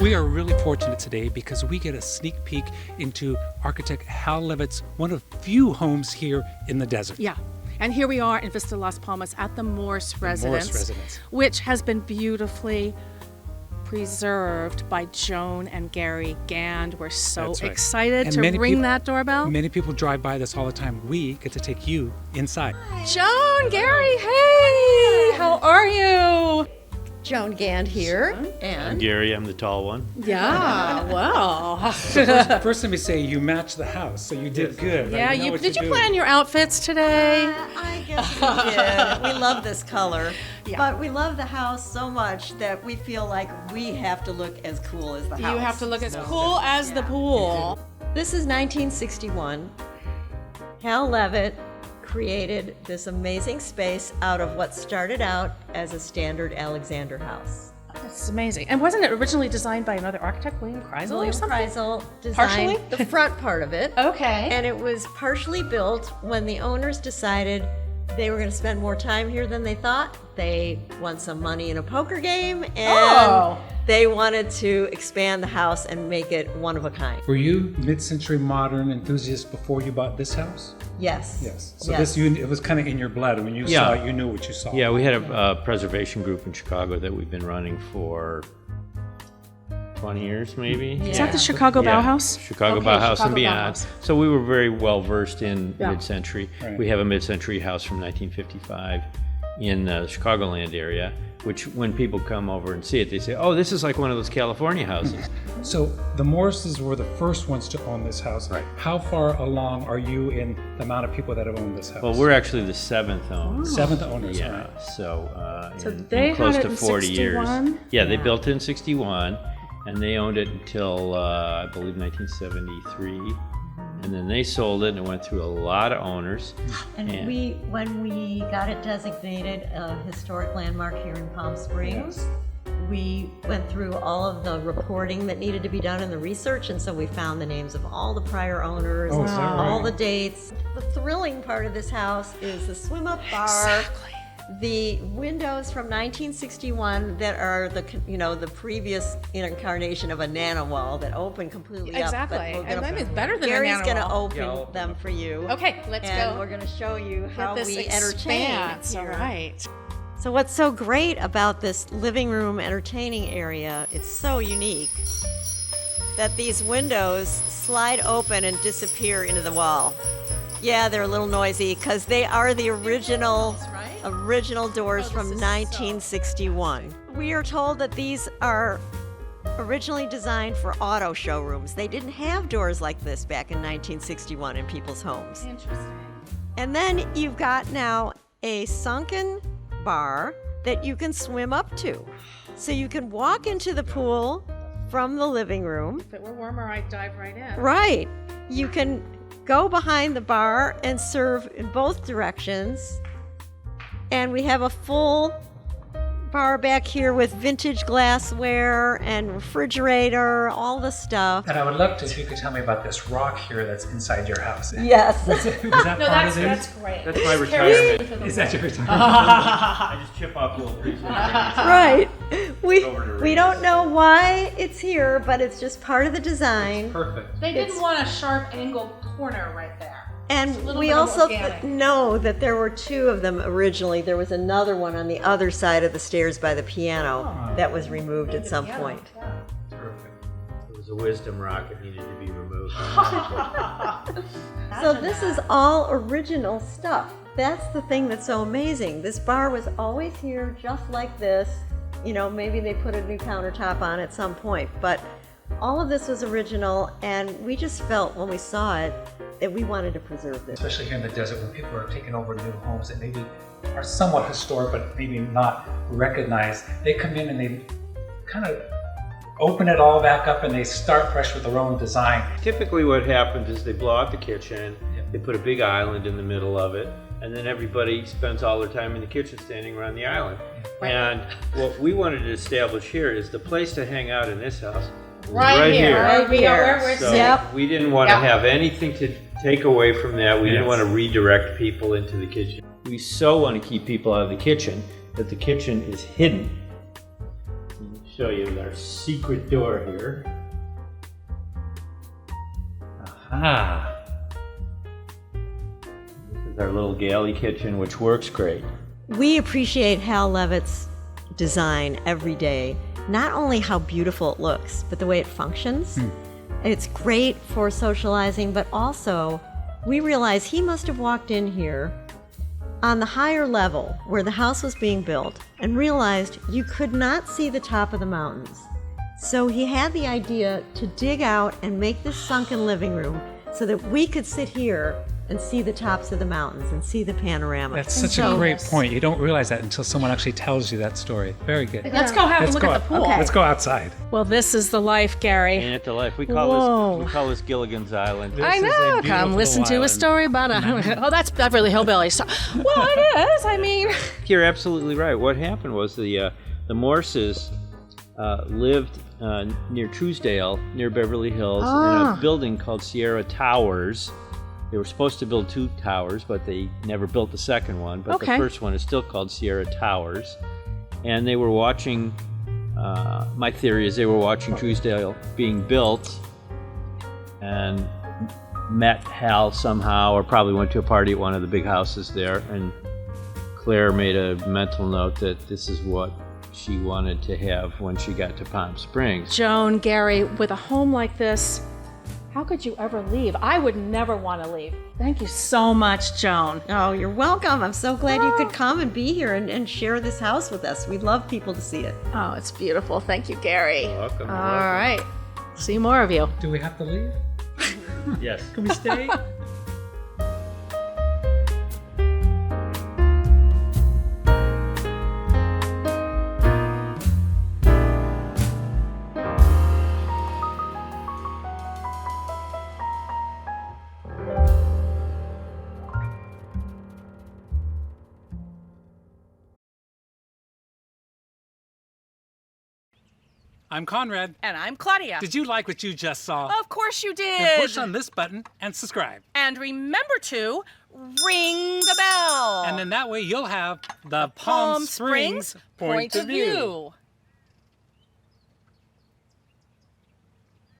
We are really fortunate today because we get a sneak peek into architect Hal Levitt's one of few homes here in the desert. Yeah. And here we are in Vista Las Palmas at the Morse residence, which has been beautifully preserved by Joan and Gary Gand. We're so excited to ring that doorbell. Many people drive by this all the time. We get to take you inside. Joan, Gary, hey! How are you? Joan Gand here. And I'm Gary, I'm the tall one. Yeah, well. First, let me say you matched the house, so you did good. Yeah, did you plan your outfits today? I guess we did. We love this color. Yeah. But we love the house so much that we feel like we have to look as cool as the house. You have to look as cool as the pool. This is 1961. Hal Levitt created this amazing space out of what started out as a standard Alexander house. That's amazing. And wasn't it originally designed by another architect, William Kreisel or something? Kreisel designed the front part of it. Okay. And it was partially built when the owners decided they were going to spend more time here than they thought. They won some money in a poker game, and they wanted to expand the house and make it one of a kind. Were you mid-century modern enthusiast before you bought this house? Yes. Yes. So it was kind of in your blood. When you saw it, you knew what you saw. Yeah, we had a preservation group in Chicago that we've been running for 20 years maybe. Is that the Chicago Bauhaus? Chicago Bauhaus and beyond. Bauhaus. So we were very well versed in mid-century. Right. We have a mid-century house from 1955 in the Chicagoland area, which when people come over and see it, they say, oh, this is like one of those California houses. So the Morses were the first ones to own this house. Right. How far along are you in the amount of people that have owned this house? Well, we're actually the seventh owner. Seventh owners, Yeah, right? so, they in close had to it in 40 61? years. Yeah, they built it in 61, and they owned it until, I believe, 1973. And then they sold it, and it went through a lot of owners. And when we got it designated a historic landmark here in Palm Springs, we went through all of the reporting that needed to be done and the research, and so we found the names of all the prior owners, all the dates. The thrilling part of this house is the swim-up bar. Exactly. The windows from 1961 that are the previous incarnation of a nano wall that open completely Exactly. up. And that is better than Gary's a nano going to wall. open them for you. Okay, let's and go. we're going to show you how This we entertain expanse. here. All right. So what's so great about this living room entertaining area, it's so unique, that these windows slide open and disappear into the wall. Yeah, they're a little noisy because they are the original doors from 1961. We are told that these are originally designed for auto showrooms. They didn't have doors like this back in 1961 in people's homes. Interesting. And then you've got now a sunken bar that you can swim up to. So you can walk into the pool from the living room. If it were warmer, I'd dive right in. Right. You can go behind the bar and serve in both directions. And we have a full bar back here with vintage glassware and refrigerator, all the stuff. And I would love to, if you could tell me about this rock here that's inside your house. Yes. Was that part of it? That's great. That's my retirement. Is that your retirement? I just chip off little pieces. Right. We don't know why it's here, but it's just part of the design. Perfect. They didn't want a sharp angled corner right there. And little we bit of also organic. know that there were two of them originally. There was another one on the other side of the stairs by the piano that was removed at some point. Perfect. It was a wisdom rock that needed to be removed. So this is all original stuff. That's the thing that's so amazing. This bar was always here just like this. You know, maybe they put a new countertop on at some point, but all of this was original, and we just felt when we saw it that we wanted to preserve this. Especially here in the desert when people are taking over new homes that maybe are somewhat historic but maybe not recognized. They come in and they kind of open it all back up and they start fresh with their own design. Typically what happens is they blow out the kitchen, they put a big island in the middle of it, and then everybody spends all their time in the kitchen standing around the island. And what we wanted to establish here is the place to hang out in this house right here. Right here. So we didn't want to have anything to take away from that. We didn't want to redirect people into the kitchen. We so want to keep people out of the kitchen that the kitchen is hidden. show you our secret door here. Aha! This is our little galley kitchen, which works great. We appreciate Hal Levitt's design every day. Not only how beautiful it looks, but the way it functions. It's great for socializing, but also we realize he must have walked in here on the higher level where the house was being built and realized you could not see the top of the mountains. So he had the idea to dig out and make this sunken living room so that we could sit here and see the tops of the mountains and see the panorama. That's such a great point. You don't realize that until someone actually tells you that story. Very good. Let's go have a look at the pool. Okay. Let's go outside. Well, this is the life, Gary. Ain't it the life? We Whoa. call this Gilligan's Island. I This is a know. beautiful Come listen to a island. story about oh, that's Beverly Hillbillies. So, well, it is. I mean, You're absolutely right. What happened was the Morses lived near Truesdale, near Beverly Hills, in a building called Sierra Towers. They were supposed to build 2 towers, but they never built the second one. But the first one is still called Sierra Towers. And they were watching, my theory is they were watching Truesdale being built and met Hal somehow, or probably went to a party at one of the big houses there. And Claire made a mental note that this is what she wanted to have when she got to Palm Springs. Joan, Gary, with a home like this, how could you ever leave? I would never want to leave. Thank you so much, Joan. Oh, you're welcome. I'm so glad you could come and be here and share this house with us. We'd love people to see it. Oh, it's beautiful. Thank you, Gary. You're welcome. All right. See more of you. Do we have to leave? Yes. Can we stay? I'm Conrad. And I'm Claudia. Did you like what you just saw? Of course you did. Then push on this button and subscribe. And remember to ring the bell. And then that way you'll have the Palm Springs point of view.